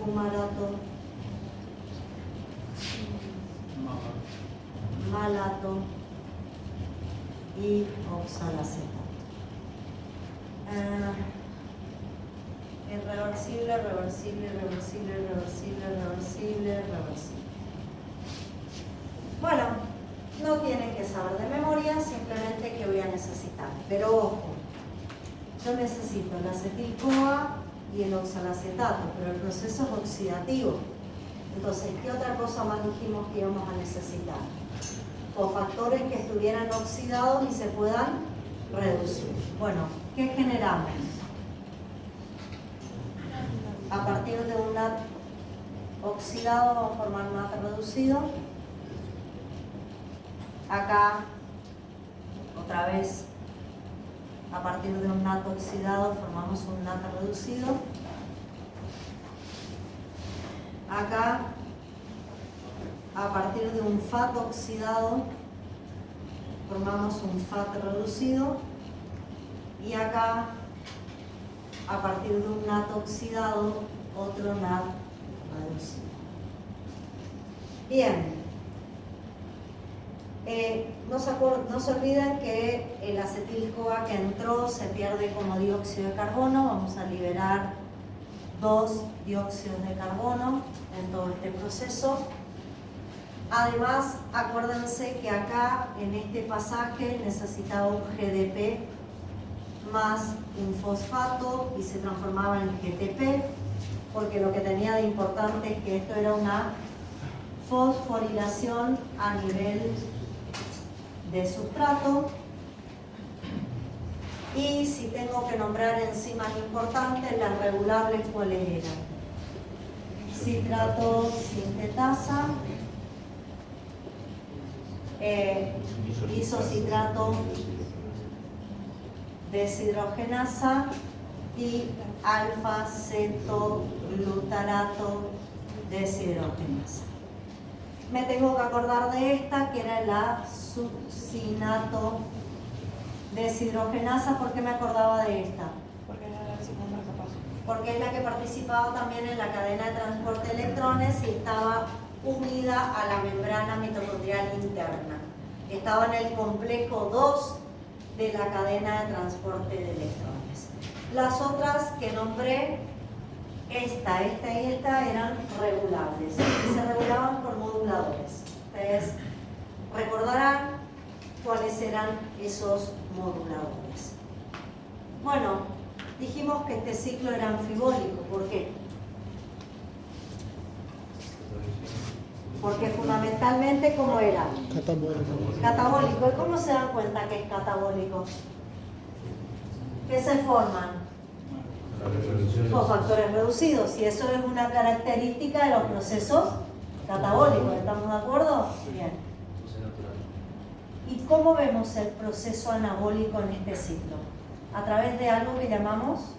fumarato, malato y oxalacetato. Irreversible. reversible, reversible, reversible, reversible, reversible, reversible. Bueno, no tienen que saber de memoria, simplemente que voy a necesitar. Pero ojo, yo necesito el acetil-CoA y el oxalacetato, pero el proceso es oxidativo. Entonces, ¿qué otra cosa más dijimos que íbamos a necesitar? Cofactores que estuvieran oxidados y se puedan reducir. Bueno, ¿qué generamos? A partir de un NAT oxidado vamos a formar un NAT reducido. Acá, otra vez, a partir de un NAT oxidado formamos un NAT reducido. Acá, a partir de un FAT oxidado, formamos un FAT reducido. Y acá, a partir de un NAT oxidado, otro NAT reducido. Bien. No se olviden que el acetil-CoA que entró se pierde como dióxido de carbono. Vamos a liberar 2 dióxidos de carbono en todo este proceso. Además, acuérdense que acá en este pasaje necesitaba un GDP más un fosfato y se transformaba en GTP, porque lo que tenía de importante es que esto era una fosforilación a nivel de sustrato. Y si tengo que nombrar enzimas importantes, las regulables, ¿cuáles eran? Citrato sintetasa, isocitrato deshidrogenasa y alfa-cetoglutarato deshidrogenasa. Me tengo que acordar de esta, que era la succinato deshidrogenasa. ¿Por qué me acordaba de esta? Porque es la que participaba también en la cadena de transporte de electrones y estaba unida a la membrana mitocondrial interna. Estaba en el complejo 2 de la cadena de transporte de electrones. Las otras que nombré, esta y esta, eran regulables y se regulaban por moduladores. Ustedes recordarán cuáles eran esos moduladores. Bueno, dijimos que este ciclo era anfibólico. ¿Por qué? Porque fundamentalmente, ¿cómo era? Catabólico. Catabólico. ¿Y cómo se dan cuenta que es catabólico? ¿Qué se forman? Cofactores reducidos. Y eso es una característica de los procesos catabólicos. ¿Estamos de acuerdo? Bien. ¿Y cómo vemos el proceso anabólico en este ciclo? A través de algo que llamamos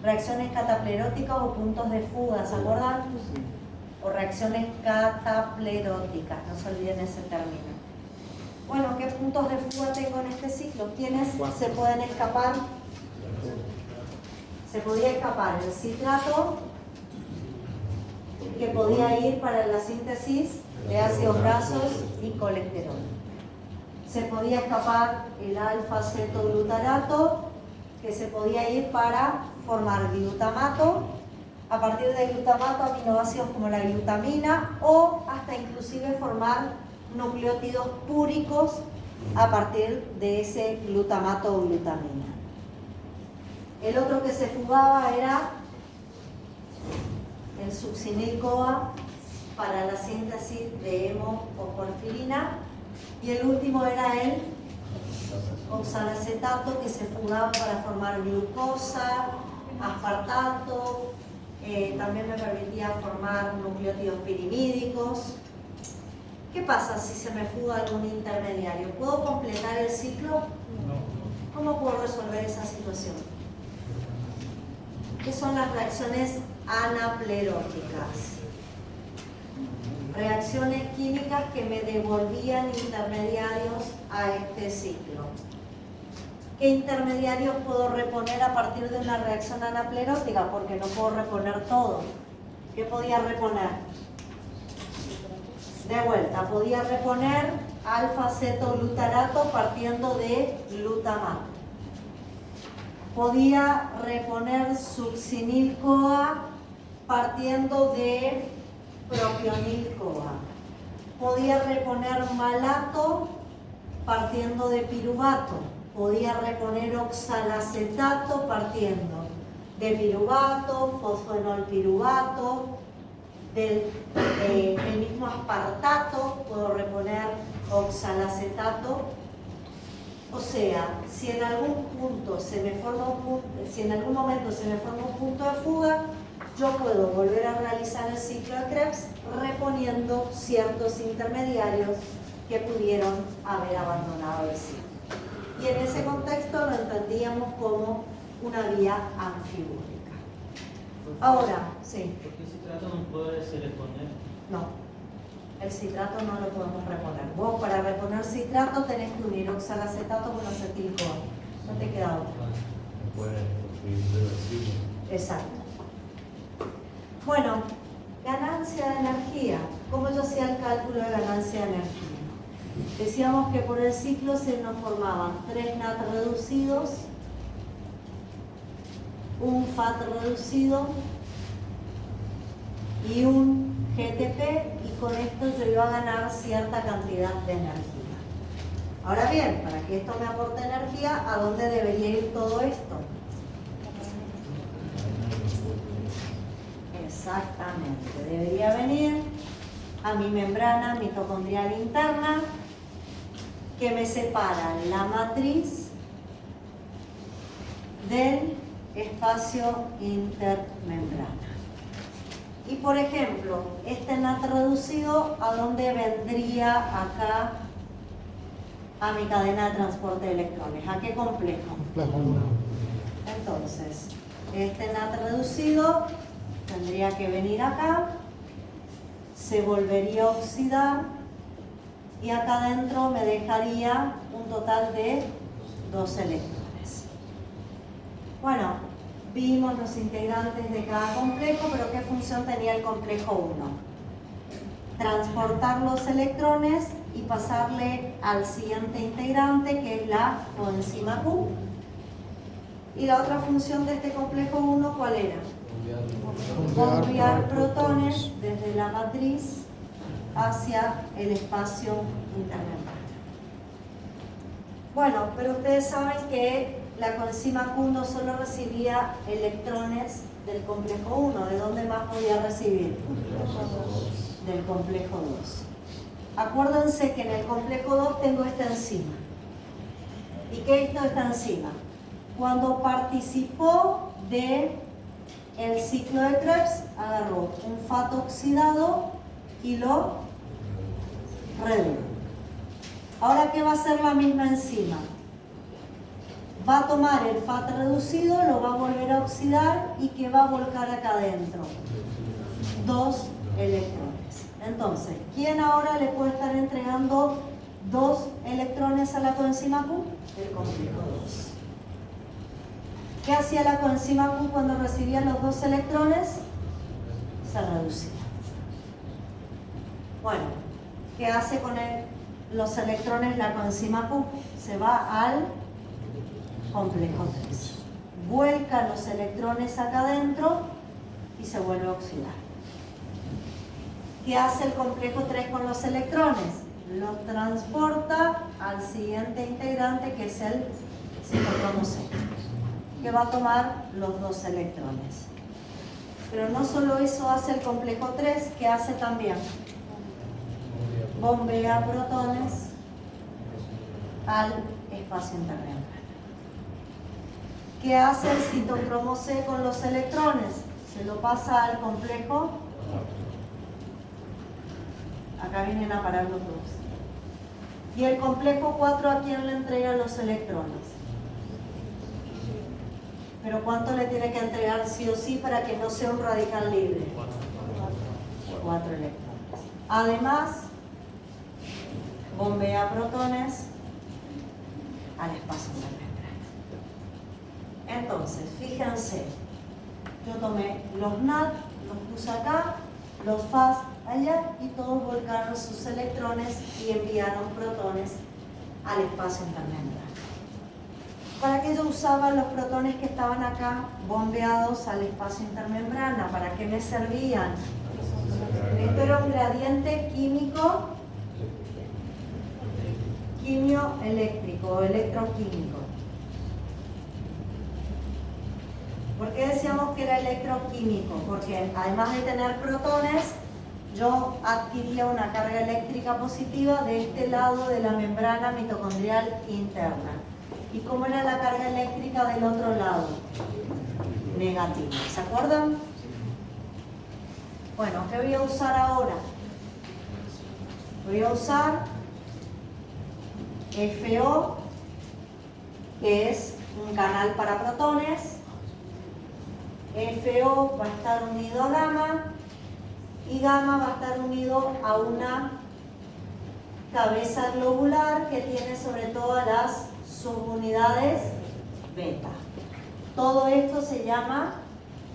reacciones catapleróticas o puntos de fuga, ¿se acuerdan? O reacciones catapleróticas, no se olviden ese término. Bueno, ¿qué puntos de fuga tengo en este ciclo? ¿Quiénes se pueden escapar? Se podía escapar el citrato, que podía ir para la síntesis de ácidos grasos y colesterol. Se podía escapar el alfa-cetoglutarato, que se podía ir para formar glutamato, a partir del glutamato aminoácidos como la glutamina, o hasta inclusive formar nucleótidos púricos a partir de ese glutamato o glutamina. El otro que se fugaba era el succinil-CoA para la síntesis de hemo o porfirina, y el último era el oxalacetato, que se fugaba para formar glucosa, aspartato, también me permitía formar nucleótidos pirimídicos. ¿Qué pasa si se me fuga algún intermediario? ¿Puedo completar el ciclo? ¿Cómo puedo resolver esa situación? ¿Qué son las reacciones anapleróticas? Reacciones químicas que me devolvían intermediarios a este ciclo. ¿Qué intermediarios puedo reponer a partir de una reacción anaplerótica? Porque no puedo reponer todo. ¿Qué podía reponer? De vuelta, podía reponer alfa-cetoglutarato partiendo de glutamato. podía reponer succinil-CoA partiendo de propionil-CoA. Podía reponer malato partiendo de piruvato. Podía reponer oxalacetato partiendo de piruvato, fosfenolpiruvato, del el mismo aspartato, puedo reponer oxalacetato. O sea, si en algún momento se me forma un punto de fuga, yo puedo volver a realizar el ciclo de Krebs reponiendo ciertos intermediarios que pudieron haber abandonado el ciclo. Y en ese contexto lo entendíamos como una vía anfibúrgica. Ahora, sí. ¿Por qué citrato no puede ser reponer? No, el citrato no lo podemos reponer. Vos para reponer citrato tenés que unir oxalacetato con acetil-CoA. No te queda otra. No puede reversible. Exacto. Bueno, ganancia de energía. ¿Cómo yo hacía el cálculo de ganancia de energía? Decíamos que por el ciclo se nos formaban 3 NAT reducidos, un FAT reducido y un GTP, y con esto yo iba a ganar cierta cantidad de energía. Ahora bien, para que esto me aporte energía, ¿a dónde debería ir todo esto? Exactamente, debería venir a mi membrana mitocondrial interna, que me separa la matriz del espacio intermembrana. Y por ejemplo, este NAT reducido, ¿a dónde vendría acá a mi cadena de transporte de electrones? ¿A qué complejo? Complejo 1. Entonces, este NAT reducido tendría que venir acá, se volvería a oxidar y acá adentro me dejaría un total de 2 electrones. Bueno, vimos los integrantes de cada complejo, pero ¿qué función tenía el complejo 1? Transportar los electrones y pasarle al siguiente integrante, que es la coenzima Q. Y la otra función de este complejo 1, ¿cuál era? Enviar protones desde la matriz hacia el espacio intermembrana. Bueno, pero ustedes saben que la coenzima Q no solo recibía electrones del complejo 1, ¿de dónde más podía recibir? Del complejo 2. Acuérdense que en el complejo 2 tengo esta enzima. ¿Y qué hizo esta enzima? Cuando participó de el ciclo de Krebs, agarró un FAT oxidado y lo redujo. Ahora, ¿qué va a hacer la misma enzima? Va a tomar el FAT reducido, lo va a volver a oxidar y ¿qué va a volcar acá adentro? 2 electrones. Entonces, ¿quién ahora le puede estar entregando 2 electrones a la coenzima Q? El complejo 2. ¿Qué hacía la coenzima Q cuando recibía los 2 electrones? Se reducía. Bueno, ¿qué hace con los electrones la coenzima Q? Se va al complejo 3. Vuelca los electrones acá adentro y se vuelve a oxidar. ¿Qué hace el complejo 3 con los electrones? Los transporta al siguiente integrante, que es el citocromo C, que va a tomar los 2 electrones. Pero no solo eso hace el complejo 3, que hace también bombea protones al espacio intermembrana. ¿Qué hace el citocromo C con los electrones? Se lo pasa al complejo. Acá vienen a parar los 2. Y el complejo 4, ¿a quién le entrega los electrones? Pero ¿cuánto le tiene que entregar sí o sí para que no sea un radical libre? 4 electrones. Además, bombea protones al espacio intermembrana. Entonces, fíjense, yo tomé los NAT, los puse acá, los FAS allá, y todos volcaron sus electrones y enviaron protones al espacio intermembrana. ¿Para qué yo usaba los protones que estaban acá bombeados al espacio intermembrana? ¿Para qué me servían? Esto era un gradiente químico, quimioeléctrico o electroquímico. ¿Por qué decíamos que era electroquímico? Porque además de tener protones, yo adquiría una carga eléctrica positiva de este lado de la membrana mitocondrial interna. ¿Y cómo era la carga eléctrica del otro lado? Negativa. ¿Se acuerdan? Bueno, ¿qué voy a usar ahora? Voy a usar FO, que es un canal para protones. FO va a estar unido a gamma y gamma va a estar unido a una cabeza globular que tiene sobre todo las subunidades beta. Todo esto se llama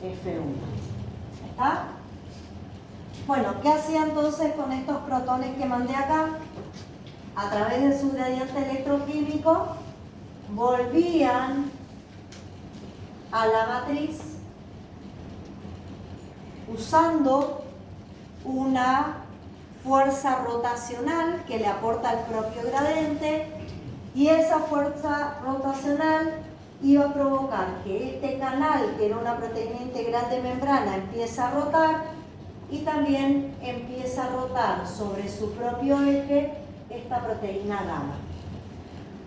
F1. ¿Está? Bueno, ¿qué hacía entonces con estos protones que mandé acá? A través de su gradiente electroquímico volvían a la matriz usando una fuerza rotacional que le aporta el propio gradiente, y esa fuerza rotacional iba a provocar que este canal, que era una proteína integral de membrana, empiece a rotar y también empieza a rotar sobre su propio eje esta proteína gamma.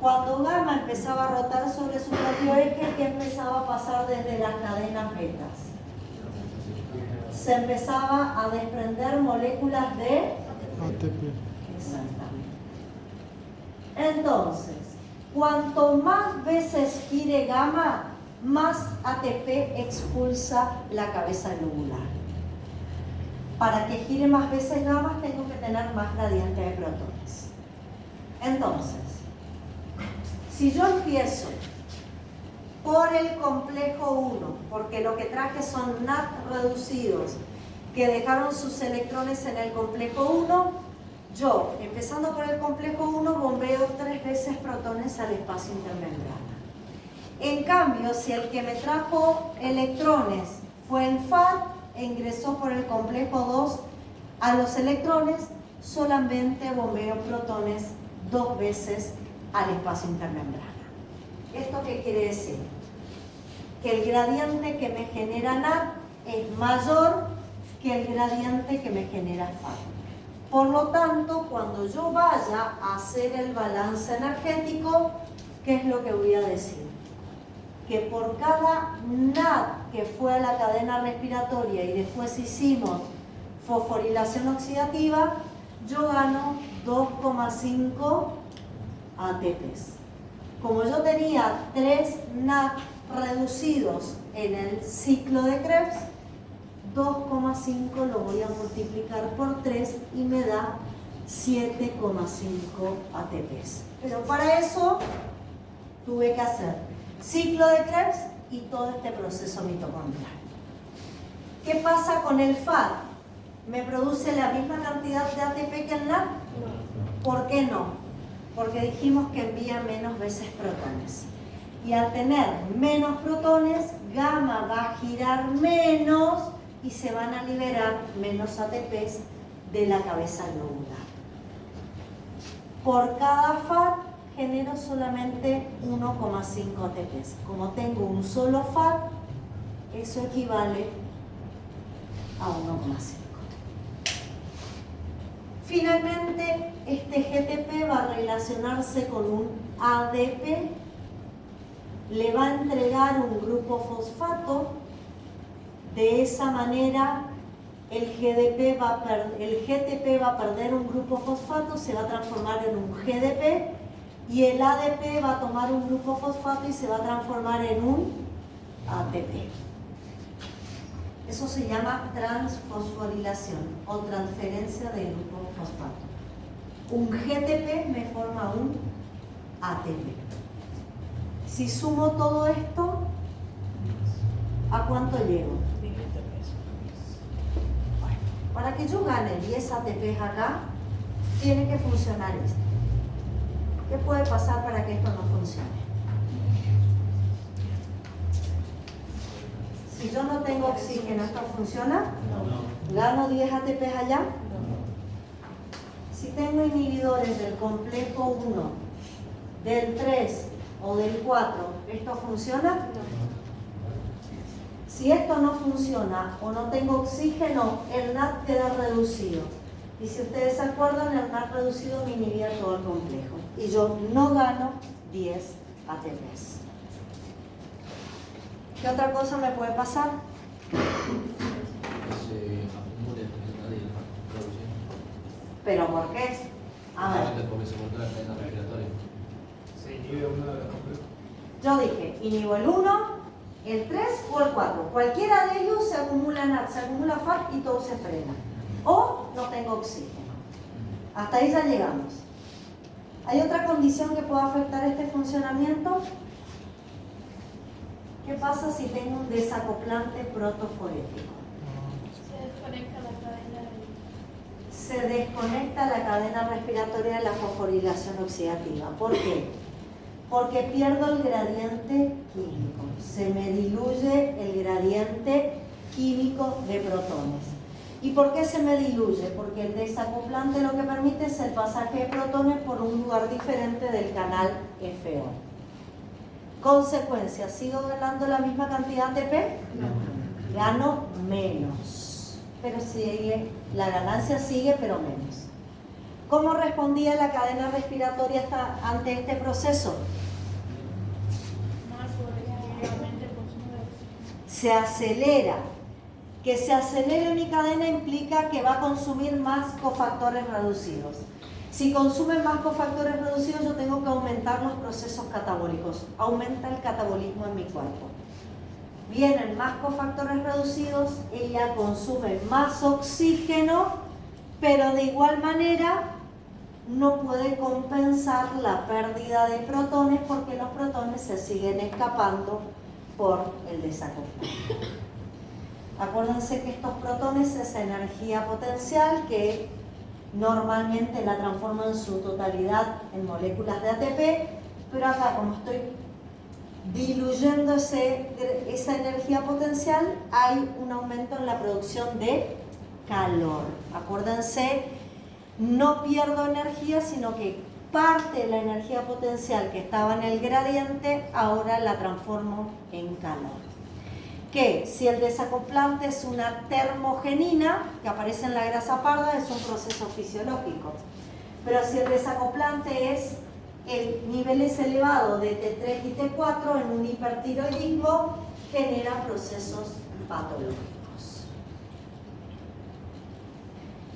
Cuando gamma empezaba a rotar sobre su propio eje, ¿qué empezaba a pasar desde las cadenas betas? Se empezaba a desprender moléculas de ATP. Exactamente. Entonces, cuanto más veces gire gamma, más ATP expulsa la cabeza globular. Para que gire más veces gamma, tengo que tener más gradiente de protones. Entonces, si yo empiezo por el complejo 1, porque lo que traje son NAT reducidos que dejaron sus electrones en el complejo 1, yo, empezando por el complejo 1, bombeo 3 veces protones al espacio intermembrana. En cambio, si el que me trajo electrones fue el FAT e ingresó por el complejo 2 a los electrones, solamente bombeo protones 2 veces al espacio intermembrana. ¿Esto qué quiere decir? Que el gradiente que me genera NAT es mayor que el gradiente que me genera FAT. Por lo tanto, cuando yo vaya a hacer el balance energético, ¿qué es lo que voy a decir? Que por cada NAT que fue a la cadena respiratoria y después hicimos fosforilación oxidativa, yo gano 2,5 ATPs. Como yo tenía 3 NAT reducidos en el ciclo de Krebs, 2,5 lo voy a multiplicar por 3 y me da 7,5 ATPs. Pero para eso tuve que hacer ciclo de Krebs y todo este proceso mitocondrial. ¿Qué pasa con el FAT? ¿Me produce la misma cantidad de ATP que el NAT? ¿Por qué no? Porque dijimos que envía menos veces protones. Y al tener menos protones, gamma va a girar menos y se van a liberar menos ATPs de la cabeza globular. Por cada FAT genero solamente 1,5 ATPs. Como tengo un solo FAT, eso equivale a 1,5. Finalmente, este GTP va a relacionarse con un ADP, le va a entregar un grupo fosfato. De esa manera, el GTP va a perder un grupo fosfato, se va a transformar en un GDP, y el ADP va a tomar un grupo fosfato y se va a transformar en un ATP. Eso se llama transfosforilación o transferencia de grupo fosfato. Un GTP me forma un ATP. Si sumo todo esto, ¿a cuánto llego? Bueno, para que yo gane 10 ATPs acá, tiene que funcionar esto. ¿Qué puede pasar para que esto no funcione? Si yo no tengo oxígeno, ¿esto funciona? ¿Gano 10 ATPs allá? Si tengo inhibidores del complejo 1, del 3 o del 4, ¿esto funciona? Si esto no funciona o no tengo oxígeno, el NAT queda reducido. Y si ustedes se acuerdan, el NAT reducido me inhibía todo el complejo. Y yo no gano 10 ATPs. ¿Qué otra cosa me puede pasar? ¿Pero por qué? A ver. Porque se corta la cadena respiratoria. Se inhibe uno de los complejos. Yo dije, inhibo el 1, el 3 o el 4. Cualquiera de ellos se acumula NAT, se acumula FAT y todo se frena. O no tengo oxígeno. Hasta ahí ya llegamos. ¿Hay otra condición que pueda afectar este funcionamiento? ¿Qué pasa si tengo un desacoplante protoforético? Se desconecta la cadena respiratoria de la fosforilación oxidativa. ¿Por qué? Porque pierdo el gradiente químico. Se me diluye el gradiente químico de protones. ¿Y por qué se me diluye? Porque el desacoplante lo que permite es el pasaje de protones por un lugar diferente del canal FO. Consecuencia, ¿sigo ganando la misma cantidad de ATP? No. Gano menos. Pero sigue, la ganancia sigue, pero menos. ¿Cómo respondía la cadena respiratoria ante este proceso? Se acelera. Que se acelere mi cadena implica que va a consumir más cofactores reducidos. Si consume más cofactores reducidos, yo tengo que aumentar los procesos catabólicos. Aumenta el catabolismo en mi cuerpo. Vienen más cofactores reducidos, ella consume más oxígeno, pero de igual manera no puede compensar la pérdida de protones porque los protones se siguen escapando por el desacoplamiento. Acuérdense que estos protones es energía potencial que normalmente la transforma en su totalidad en moléculas de ATP, pero acá como estoy diluyendo esa energía potencial, hay un aumento en la producción de calor. Acuérdense, no pierdo energía, sino que parte de la energía potencial que estaba en el gradiente, ahora la transformo en calor. Que si el desacoplante es una termogenina, que aparece en la grasa parda, es un proceso fisiológico. Pero si el desacoplante es el niveles elevado de T3 y T4 en un hipertiroidismo, genera procesos patológicos.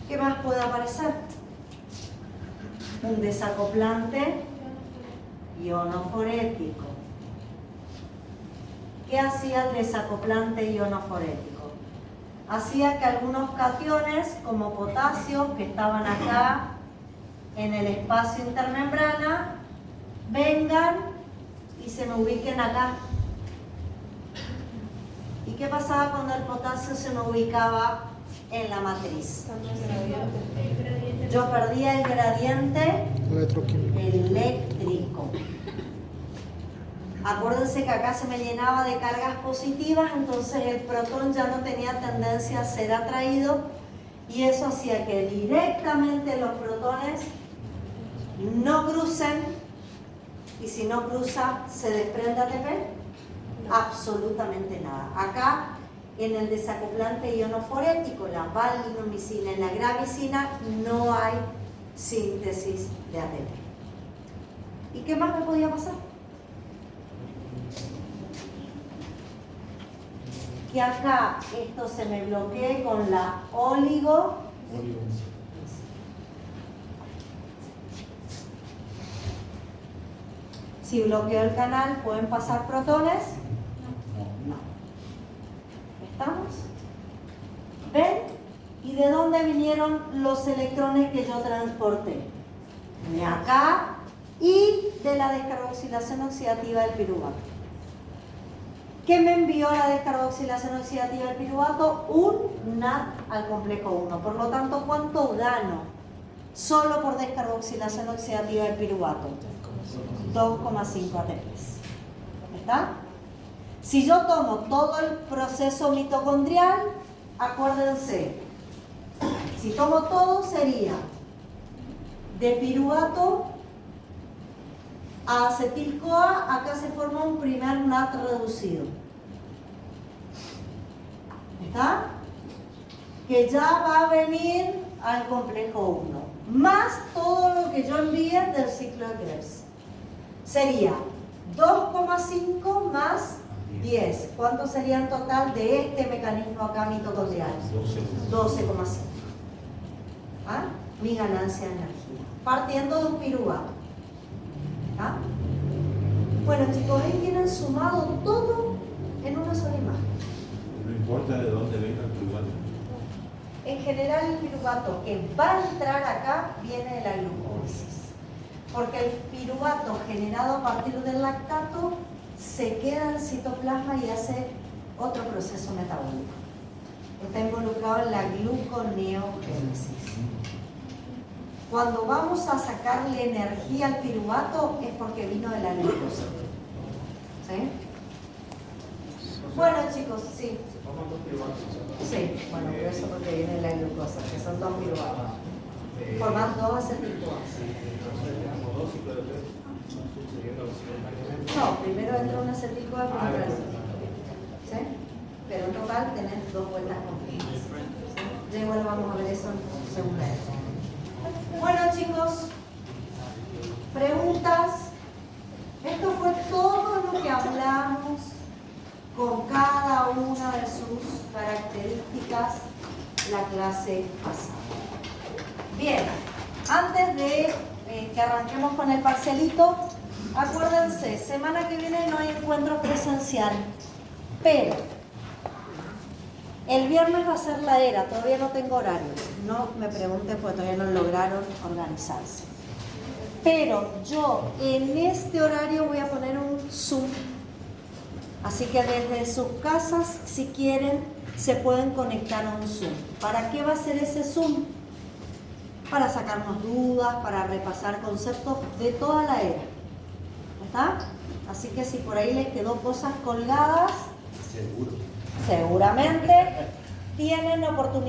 ¿Qué más puede aparecer? Un desacoplante ionoforético. ¿Qué hacía el desacoplante ionoforético? Hacía que algunos cationes, como potasio, que estaban acá en el espacio intermembrana, vengan y se me ubiquen acá. ¿Y qué pasaba cuando el potasio se me ubicaba en la matriz? Yo perdía el gradiente eléctrico. Acuérdense que acá se me llenaba de cargas positivas, entonces el protón ya no tenía tendencia a ser atraído y eso hacía que directamente los protones no crucen, y si no cruza, ¿se desprende ATP? No. Absolutamente nada. Acá, en el desacoplante ionoforético, la valdomicina y la gravicina, no hay síntesis de ATP. ¿Y qué más me podía pasar? Que acá esto se me bloquee con la oligo. Si bloqueo el canal, ¿pueden pasar protones? No. ¿Estamos? ¿Ven? ¿Y de dónde vinieron los electrones que yo transporté? De acá y de la descarboxilación oxidativa del piruvato. ¿Qué me envió la descarboxilación oxidativa del piruvato? Un NAT al complejo 1. Por lo tanto, ¿cuánto gano solo por descarboxilación oxidativa del piruvato? 2,5 ATPs. ¿Está? Si yo tomo todo el proceso mitocondrial, acuérdense, si tomo todo sería de piruvato a acetil-CoA, acá se forma un primer NAT reducido. ¿Está? Que ya va a venir al complejo 1, más todo lo que yo envíe del ciclo de Krebs. Sería 2,5 más 10. ¿Cuánto sería en total de este mecanismo acá mitocondrial? 12,5. ¿Ah? Mi ganancia de energía. Partiendo de un piruvato. ¿Ah? Bueno, chicos, ahí tienen sumado todo en una sola imagen. No importa de dónde venga el piruvato. En general, el piruvato que va a entrar acá viene de la glucólisis. Porque el piruvato generado a partir del lactato se queda en el citoplasma y hace otro proceso metabólico. Está involucrado en la gluconeogénesis. Cuando vamos a sacarle energía al piruvato es porque vino de la glucosa. ¿Sí? Bueno, chicos, sí. Sí, bueno, pero eso porque viene de la glucosa, que son 2 piruvatos. Forman 2 acetil-CoA. No, primero entra un acetil-CoA con otra acetil-CoA. ¿Sí? Pero en total tenés 2 vueltas completas. ¿Sí? Ya igual vamos a ver eso en segunda. Bueno, chicos, preguntas. Esto fue todo lo que hablamos con cada una de sus características la clase pasada. Bien, antes de que arranquemos con el parcialito, acuérdense, semana que viene no hay encuentro presencial, pero el viernes va a ser la era, todavía no tengo horarios, no me pregunten porque todavía no lograron organizarse. Pero yo en este horario voy a poner un Zoom. Así que desde sus casas, si quieren, se pueden conectar a un Zoom. ¿Para qué va a ser ese Zoom? Para sacarnos dudas, para repasar conceptos de toda la era. ¿Está? Así que si por ahí les quedó cosas colgadas, seguramente tienen oportunidad.